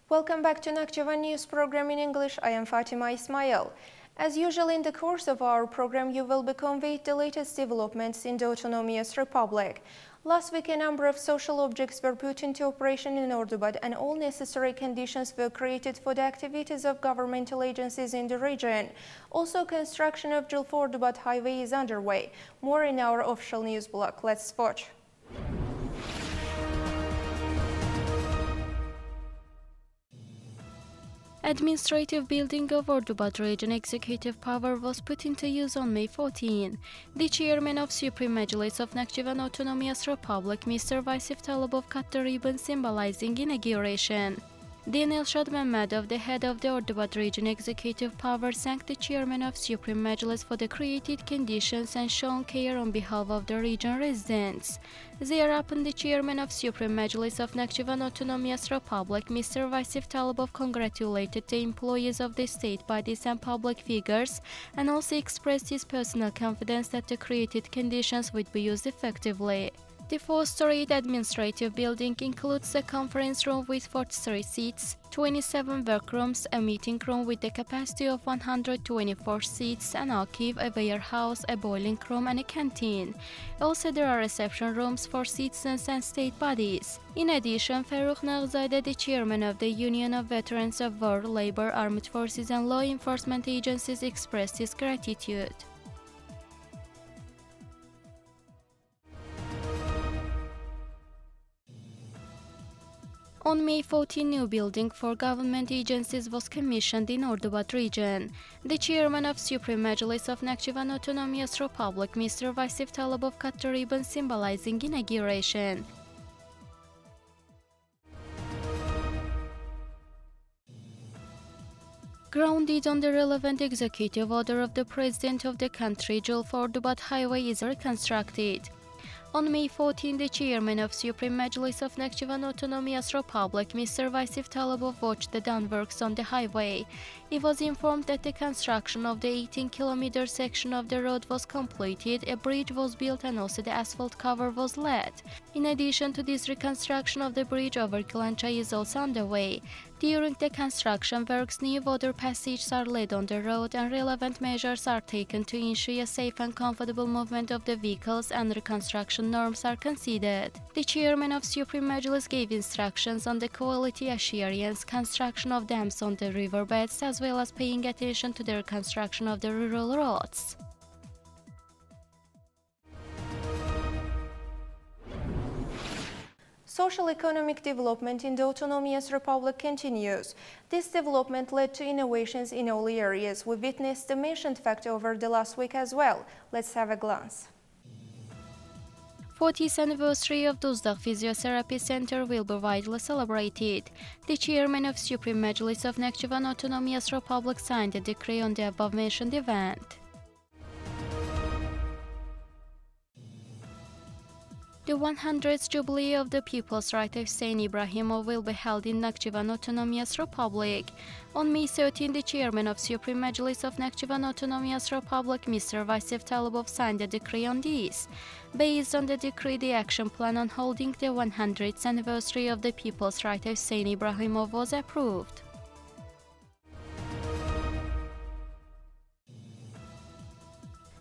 Welcome back to Nakhchivan News Program in English. I am Fatima Ismail. As usual, in the course of our program, you will be conveyed the latest developments in the Autonomous Republic. Last week, a number of social objects were put into operation in Ordubad, and all necessary conditions were created for the activities of governmental agencies in the region. Also, construction of Jilf-Ordubad highway is underway. More in our official news blog. Let's watch. Administrative building of Ordubad region executive power was put into use on May 14. The chairman of Supreme Majlis of Nakhchivan Autonomous Republic, Mr. Vaisif Talibov, cut the ribbon symbolizing inauguration. Then Elshad Mehmedov, the head of the Ordubad region executive power, thanked the chairman of Supreme Majlis for the created conditions and shown care on behalf of the region residents. Thereupon, the chairman of Supreme Majlis of Nakhchivan Autonomous Republic, Mr. Vaisif Talibov, congratulated the employees of the state bodies and public figures and also expressed his personal confidence that the created conditions would be used effectively. The four-storied administrative building includes a conference room with 43 seats, 27 workrooms, a meeting room with the capacity of 124 seats, an archive, a warehouse, a boiling room, and a canteen. Also, there are reception rooms for citizens and state bodies. In addition, Farukh Naghzadeh, the chairman of the Union of Veterans of War, Labor, Armed Forces, and Law Enforcement Agencies, expressed his gratitude. On May 14, new building for government agencies was commissioned in Ordubad region. The chairman of Supreme Majlis of Nakhchivan Autonomous Republic, Mr. Vaisif Talibov, cut the ribbon symbolizing inauguration. Grounded on the relevant executive order of the President of the country, Jilf-Ordubad highway is reconstructed. On May 14, the chairman of Supreme Majlis of Nakhchivan Autonomous Republic, Mr. Vaisif Talibov, watched the done works on the highway. He was informed that the construction of the 18-kilometer section of the road was completed, a bridge was built, and also the asphalt cover was laid. In addition to this reconstruction of the bridge over Kilancha is also underway. During the construction works, new water passages are laid on the road and relevant measures are taken to ensure a safe and comfortable movement of the vehicles, and reconstruction norms are considered. The chairman of Supreme Majlis gave instructions on the quality assurance, construction of dams on the riverbeds, as well as paying attention to the reconstruction of the rural roads. Social-economic development in the Autonomous Republic continues. This development led to innovations in all areas. We witnessed the mentioned fact over the last week as well. Let's have a glance. 40th anniversary of Duzdaq Physiotherapy Center will be widely celebrated. The chairman of Supreme Majlis of Nakhchivan Autonomous Republic signed a decree on the above-mentioned event. The 100th Jubilee of the People's Right of Hussein Ibrahimov will be held in Nakhchivan Autonomous Republic. On May 13, the chairman of Supreme Majlis of Nakhchivan Autonomous Republic, Mr. Vaisif Talibov, signed a decree on this. Based on the decree, the action plan on holding the 100th anniversary of the People's Right of Hussein Ibrahimov was approved.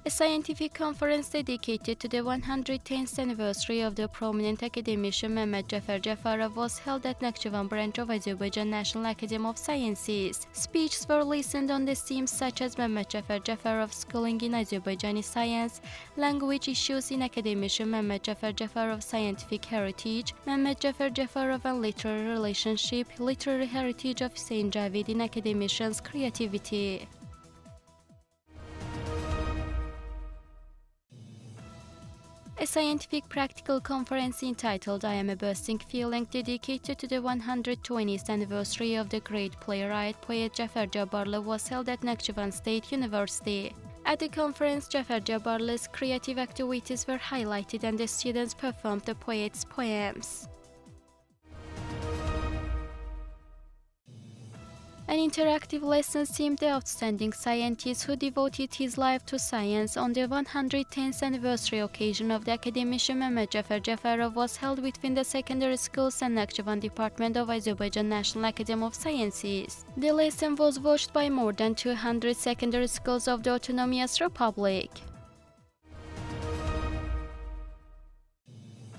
A scientific conference dedicated to the 110th anniversary of the prominent academician Mehmet Jafer Jafarov was held at Nakhchivan branch of Azerbaijan National Academy of Sciences. Speeches were listened on the themes such as Mehmet Jafer Jafarov's schooling in Azerbaijani science, language issues in academician Mehmet Jafer Jafarov's scientific heritage, Mehmet Jafer Jafarov and literary relationship, literary heritage of Hussein Javid in academician's creativity. A scientific practical conference entitled I Am a Bursting Feeling, dedicated to the 120th anniversary of the great playwright poet Jafer Jabarlı, was held at Nakhchivan State University. At the conference, Jafer Jabarlı's creative activities were highlighted and the students performed the poet's poems. A An interactive lesson themed the outstanding scientist who devoted his life to science on the 110th anniversary occasion of the academician Mehmet Jafer Jafarov was held between the secondary schools and Nakhchivan department of Azerbaijan National Academy of Sciences. The lesson was watched by more than 200 secondary schools of the Autonomous Republic.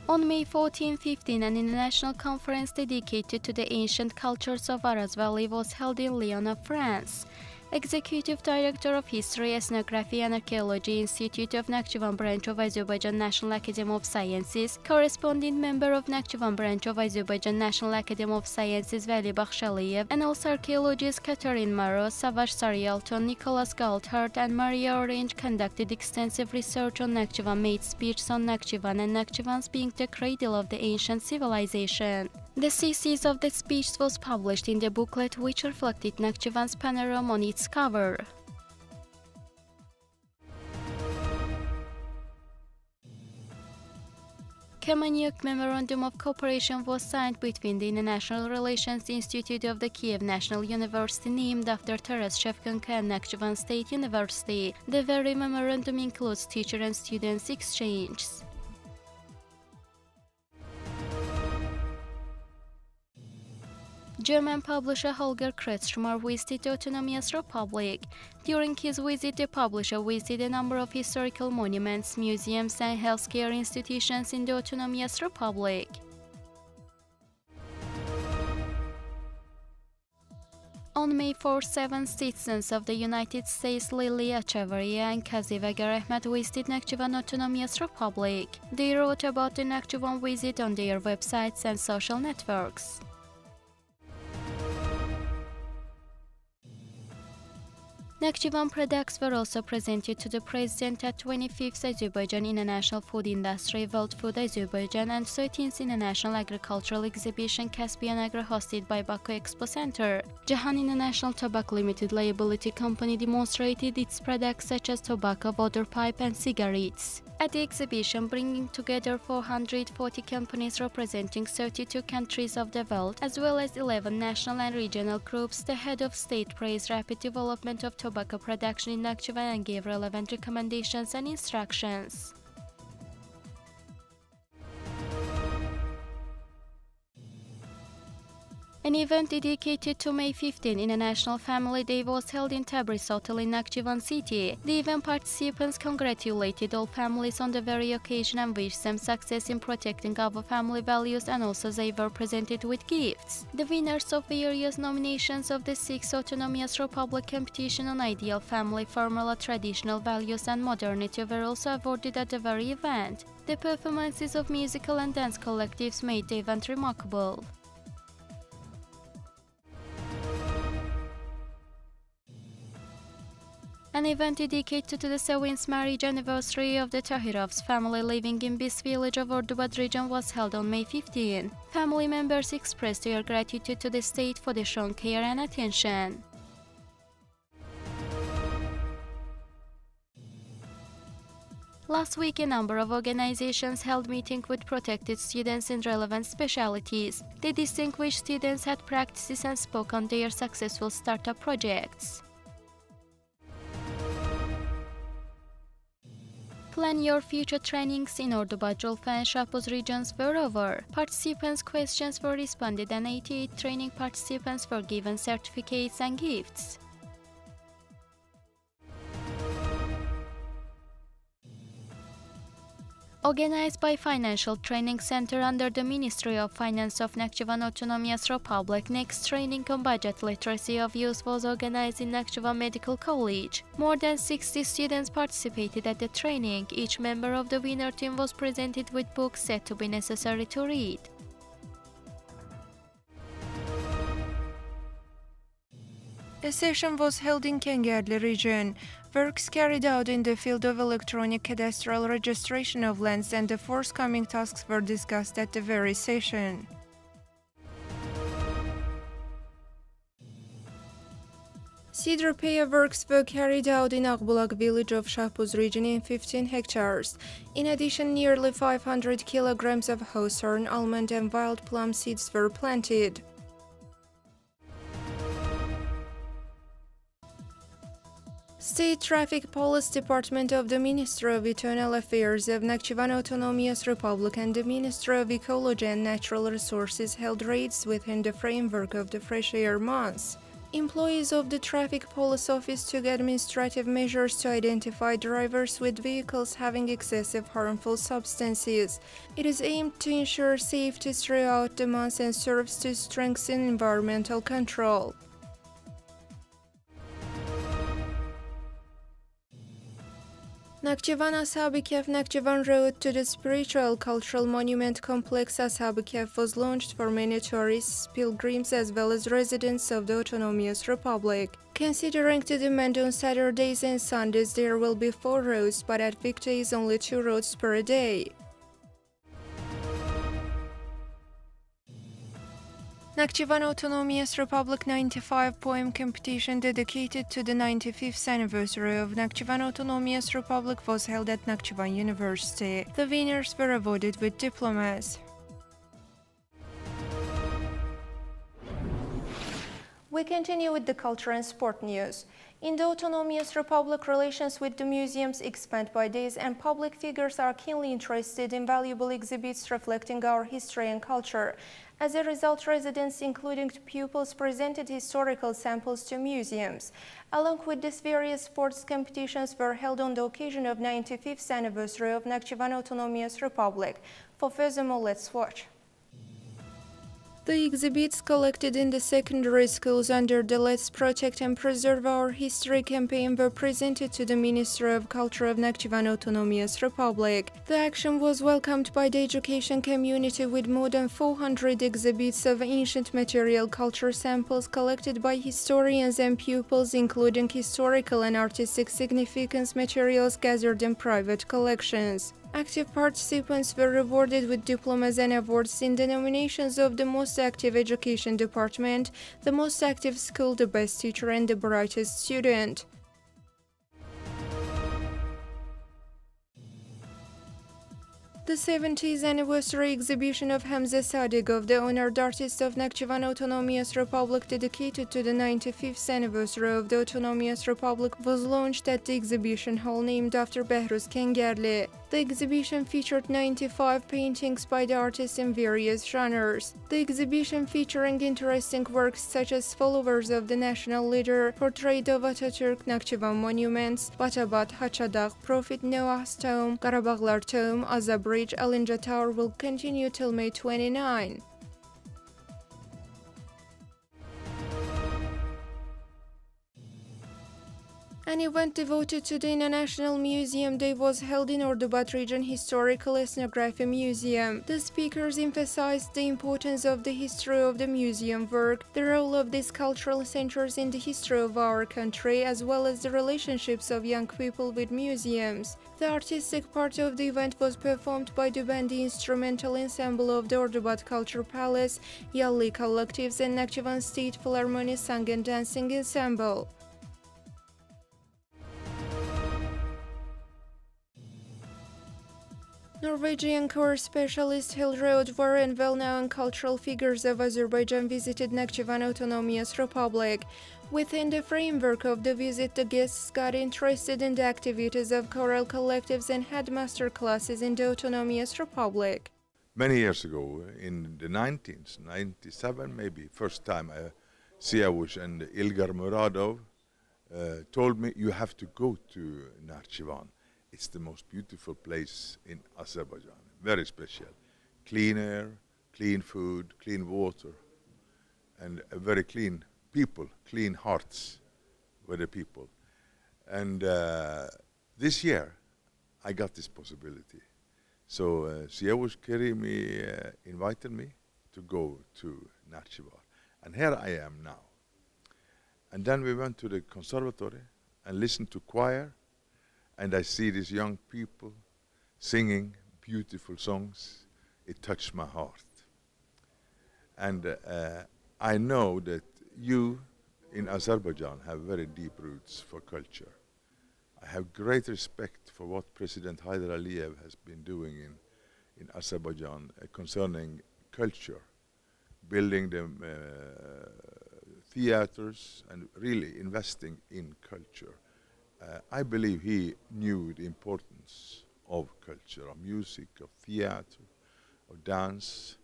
On May 14-15, an international conference dedicated to the ancient cultures of Araz Valley was held in Lyon, France. Executive Director of History, Ethnography and Archaeology Institute of Nakhchivan branch of Azerbaijan National Academy of Sciences, corresponding member of Nakhchivan branch of Azerbaijan National Academy of Sciences Vali Bakhshaliyev, and also archaeologists Catherine Maro, Savaş Sarıyalton, Nicholas Galthard and Maria Orange conducted extensive research on Nakhchivan, made speeches on Nakhchivan and Nakhchivans being the cradle of the ancient civilization. The thesis of the speech was published in the booklet which reflected Nakhchivan's panorama on its cover. Kamanyuk Memorandum of Cooperation was signed between the International Relations Institute of the Kiev National University named after Taras Shevchenko and Nakhchivan State University. The very memorandum includes teacher and students exchanges. German publisher Holger Kretschmer visited the Autonomous Republic. During his visit, the publisher visited a number of historical monuments, museums and healthcare institutions in the Autonomous Republic. On May 4, 7 citizens of the United States Lilia Chavarria and Kazi Vagar Ahmed visited Nakhchivan Autonomous Republic. They wrote about the Nakhchivan visit on their websites and social networks. Nakhchivan products were also presented to the President at 25th Azerbaijan International Food Industry, World Food Azerbaijan and 13th International Agricultural Exhibition Caspian Agro hosted by Baku Expo Center. Jahan International Tobacco Limited Liability Company demonstrated its products such as tobacco, water pipe and cigarettes. At the exhibition, bringing together 440 companies representing 32 countries of the world, as well as 11 national and regional groups, the head of state praised rapid development of tobacco production in Nakhchivan and gave relevant recommendations and instructions. An event dedicated to May 15 International Family Day was held in Tabriz Hotel in Nakhchivan city. The event participants congratulated all families on the very occasion and wished them success in protecting our family values, and also they were presented with gifts. The winners of various nominations of the 6th Autonomous Republic competition on ideal family formula, traditional values and modernity were also awarded at the very event. The performances of musical and dance collectives made the event remarkable. An event dedicated to the 7th marriage anniversary of the Tahirovs family living in Bis village of Ordubad region was held on May 15. Family members expressed their gratitude to the state for the shown care and attention. Last week, a number of organizations held meetings with protected students in relevant specialties. The distinguished students had practices and spoke on their successful startup projects. Plan your future trainings in Ordubad, Julfa and Shahpuz regions were over. Participants' questions were responded and 88 training participants were given certificates and gifts. Organized by Financial Training Center under the Ministry of Finance of Nakhchivan Autonomous Republic, next training on budget literacy of youth was organized in Nakhchivan Medical College. More than 60 students participated at the training. Each member of the winner team was presented with books said to be necessary to read. A session was held in Kengerli region. Works carried out in the field of electronic cadastral registration of lands and the forthcoming tasks were discussed at the very session. Seed repair works were carried out in Aghbulak village of Shahpuz region in 15 hectares. In addition, nearly 500 kilograms of hawthorn, almond and wild plum seeds were planted. State Traffic Police Department of the Ministry of Internal Affairs of Nakhchivan Autonomous Republic and the Ministry of Ecology and Natural Resources held raids within the framework of the Fresh Air Month. Employees of the Traffic Police Office took administrative measures to identify drivers with vehicles having excessive harmful substances. It is aimed to ensure safety throughout the month and serves to strengthen environmental control. Nakhchivan Ashab-e Kahf Nakhchivan Road to the spiritual cultural monument complex Ashab-e Kahf was launched for many tourists, pilgrims as well as residents of the Autonomous Republic. Considering the demand on Saturdays and Sundays, there will be 4 roads, but at weekdays only 2 roads per day. Nakhchivan Autonomous Republic 95 poem competition dedicated to the 95th anniversary of Nakhchivan Autonomous Republic was held at Nakhchivan University. The winners were awarded with diplomas. We continue with the culture and sport news. In the Autonomous Republic, relations with the museums expand by days and public figures are keenly interested in valuable exhibits reflecting our history and culture. As a result, residents, including pupils, presented historical samples to museums. Along with this, various sports competitions were held on the occasion of 95th anniversary of Nakhchivan Autonomous Republic. For furthermore, let's watch. The exhibits collected in the secondary schools under the Let's Protect and Preserve Our History campaign were presented to the Ministry of Culture of Nakhchivan Autonomous Republic. The action was welcomed by the education community with more than 400 exhibits of ancient material culture samples collected by historians and pupils, including historical and artistic significance materials gathered in private collections. Active participants were rewarded with diplomas and awards in the nominations of the Most Active Education Department, the Most Active School, the Best Teacher and the Brightest Student. The 70th anniversary exhibition of Hamza Sadigov, the honored artist of Nakhchivan Autonomous Republic, dedicated to the 95th anniversary of the Autonomous Republic, was launched at the exhibition hall named after Behruz Kengerli. The exhibition featured 95 paintings by the artist in various genres. The exhibition, featuring interesting works such as followers of the national leader, portrait of Atatürk, Nakhchivan monuments, Batabat, Haçadag, Prophet Noah's tomb, Qarabağlar tomb, Aza Bridge, Alinja Tower will continue till May 29. An event devoted to the International Museum Day was held in Ordubat Region Historical Ethnography Museum. The speakers emphasized the importance of the history of the museum work, the role of these cultural centers in the history of our country, as well as the relationships of young people with museums. The artistic part of the event was performed by the Bandi Instrumental Ensemble of the Ordubat Culture Palace, Yalli Collectives and Nakhchivan State Philharmonic Song and Dancing Ensemble. Norwegian core specialist Hilde War and well-known cultural figures of Azerbaijan visited Nakhchivan Autonomous Republic. Within the framework of the visit, the guests got interested in the activities of choral collectives and had master classes in the Autonomous Republic. Many years ago, in the 1997 maybe, first time Siyavush and Ilgar Muradov told me, you have to go to Nakhchivan. It's the most beautiful place in Azerbaijan, very special. Clean air, clean food, clean water, and a very clean people, clean hearts with the people. And this year, I got this possibility. So Siyavush Kerimi invited me to go to Nakhchivan. And here I am now. And then we went to the conservatory and listened to choir. And I see these young people singing beautiful songs. It touched my heart. And I know that you in Azerbaijan have very deep roots for culture. I have great respect for what President Haydar Aliyev has been doing in Azerbaijan concerning culture, building the theaters and really investing in culture. I believe he knew the importance of culture, of music, of theater, of dance,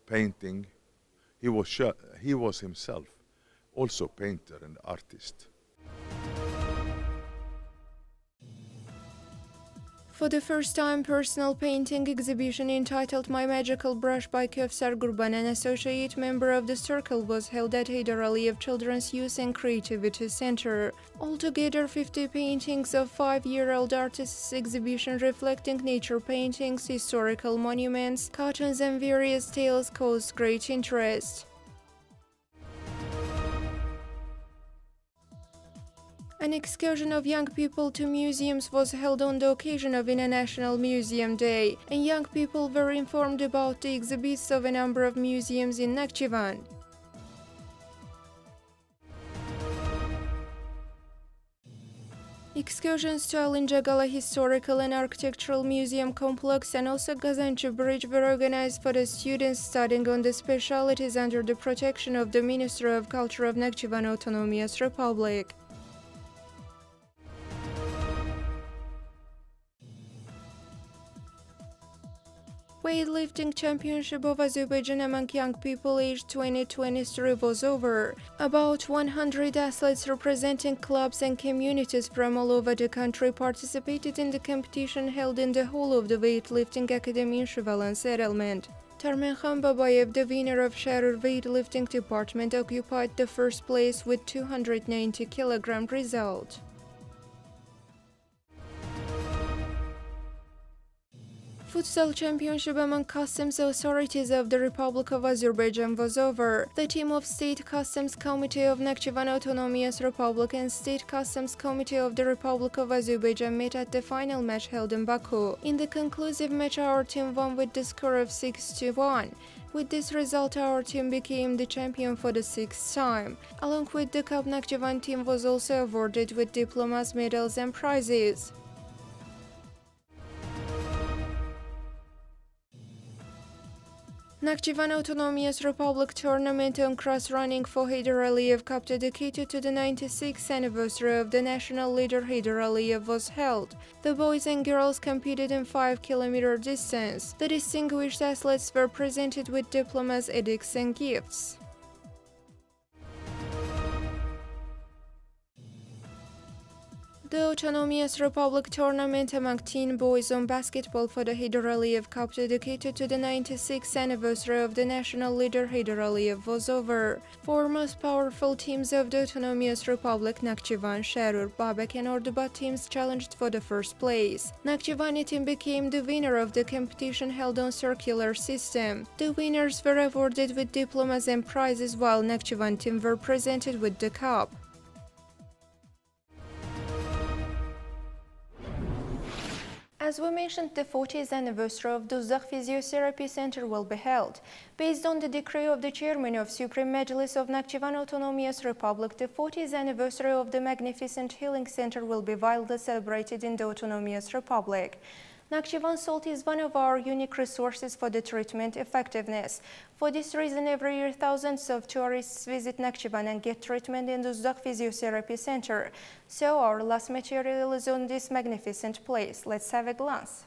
painting. He was himself also painter and artist. For the first time, personal painting exhibition entitled My Magical Brush by Kevsar Gurban, an associate member of the circle, was held at Heydar Aliyev Children's Youth and Creativity Center. Altogether, 50 paintings of 5-year-old artists' exhibition reflecting nature paintings, historical monuments, cartoons and various tales caused great interest. An excursion of young people to museums was held on the occasion of International Museum Day, and young people were informed about the exhibits of a number of museums in Nakhchivan. Excursions to Alinjagala Historical and Architectural Museum Complex and also Gazanchi Bridge were organized for the students studying on the specialities under the protection of the Ministry of Culture of Nakhchivan Autonomous Republic. Weightlifting Championship of Azerbaijan among young people aged 2023 was over. About 100 athletes representing clubs and communities from all over the country participated in the competition held in the hall of the Weightlifting Academy in Shivalan settlement. Tarmenkhan Babayev, the winner of Sharur weightlifting department, occupied the first place with 290 kg result. Futsal championship among customs authorities of the Republic of Azerbaijan was over. The team of State Customs Committee of Nakhchivan Autonomous Republic and State Customs Committee of the Republic of Azerbaijan met at the final match held in Baku. In the conclusive match, our team won with the score of 6-1. With this result, our team became the champion for the 6th time. Along with the cup, Nakhchivan team was also awarded with diplomas, medals and prizes. Nakhchivan Autonomous Republic tournament on cross-running for Heydar Aliyev Cup dedicated to the 96th anniversary of the national leader Heydar Aliyev was held. The boys and girls competed in 5-kilometer distance. The distinguished athletes were presented with diplomas, edicts and gifts. The Autonomous Republic tournament among teen boys on basketball for the Heydar Aliyev Cup dedicated to the 96th anniversary of the national leader Heydar Aliyev was over. Four most powerful teams of the Autonomous Republic, Nakhchivan, Sharur, Babek and Ordubat teams challenged for the first place. Nakhchivani team became the winner of the competition held on circular system. The winners were awarded with diplomas and prizes while Nakhchivan team were presented with the cup. As we mentioned, the 40th anniversary of Duzdaq Physiotherapy Center will be held. Based on the decree of the Chairman of Supreme Majlis of Nakhchivan Autonomous Republic, the 40th anniversary of the Magnificent Healing Center will be widely celebrated in the Autonomous Republic. Nakhchivan salt is one of our unique resources for the treatment effectiveness. For this reason, every year thousands of tourists visit Nakhchivan and get treatment in the Duzdaq Physiotherapy Center. So our last material is on this magnificent place. Let's have a glance.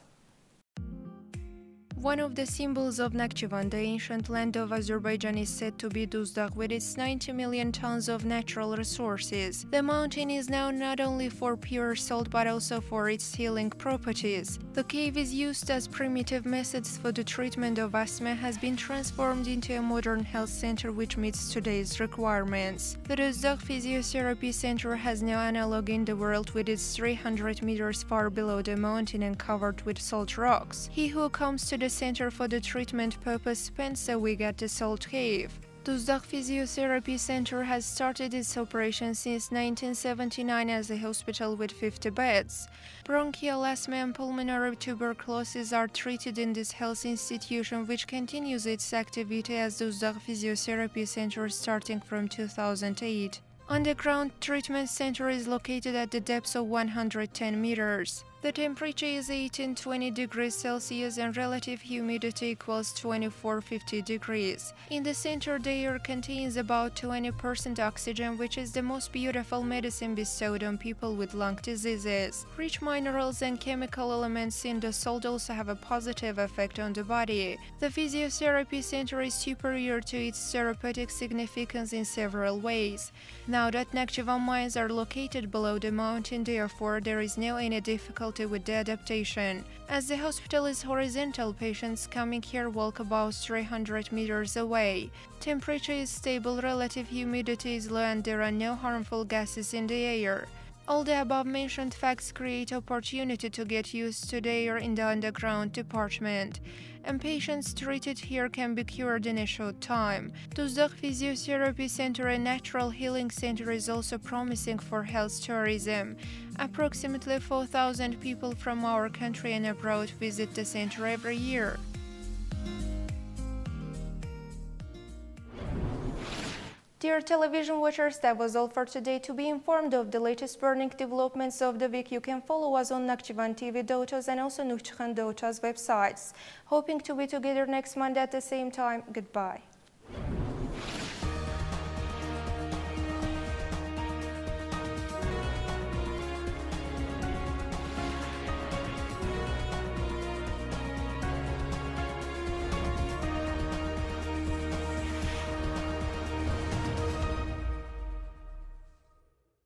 One of the symbols of Nakhchivan, the ancient land of Azerbaijan, is said to be Duzdaq with its 90 million tons of natural resources. The mountain is known not only for pure salt but also for its healing properties. The cave is used as primitive methods for the treatment of asthma has been transformed into a modern health center which meets today's requirements. The Duzdaq Physiotherapy Center has no analog in the world with its 300 meters far below the mountain and covered with salt rocks. He who comes to the center for the treatment purpose spends a week at the salt cave. Duzdaq Physiotherapy Center has started its operation since 1979 as a hospital with 50 beds. Bronchial asthma and pulmonary tuberculosis are treated in this health institution, which continues its activity as Duzdaq Physiotherapy Center starting from 2008. Underground treatment center is located at the depth of 110 meters. The temperature is 18-20 degrees Celsius and relative humidity equals 24-50 degrees. In the center, the air contains about 20% oxygen, which is the most beautiful medicine bestowed on people with lung diseases. Rich minerals and chemical elements in the salt also have a positive effect on the body. The physiotherapy center is superior to its therapeutic significance in several ways. Now that Nakhchivan mines are located below the mountain, therefore there is no any difficulty with the adaptation. As the hospital is horizontal, patients coming here walk about 300 meters away. Temperature is stable, relative humidity is low, and there are no harmful gases in the air. All the above-mentioned facts create opportunity to get used to the air in the underground department, and patients treated here can be cured in a short time. Tuzdaq Physiotherapy Center, a natural healing center, is also promising for health tourism. Approximately 4,000 people from our country and abroad visit the center every year. Dear television watchers, that was all for today. To be informed of the latest burning developments of the week, you can follow us on Nakhchivan TV Daughters and also Nakhchivan Daughters websites. Hoping to be together next Monday at the same time. Goodbye.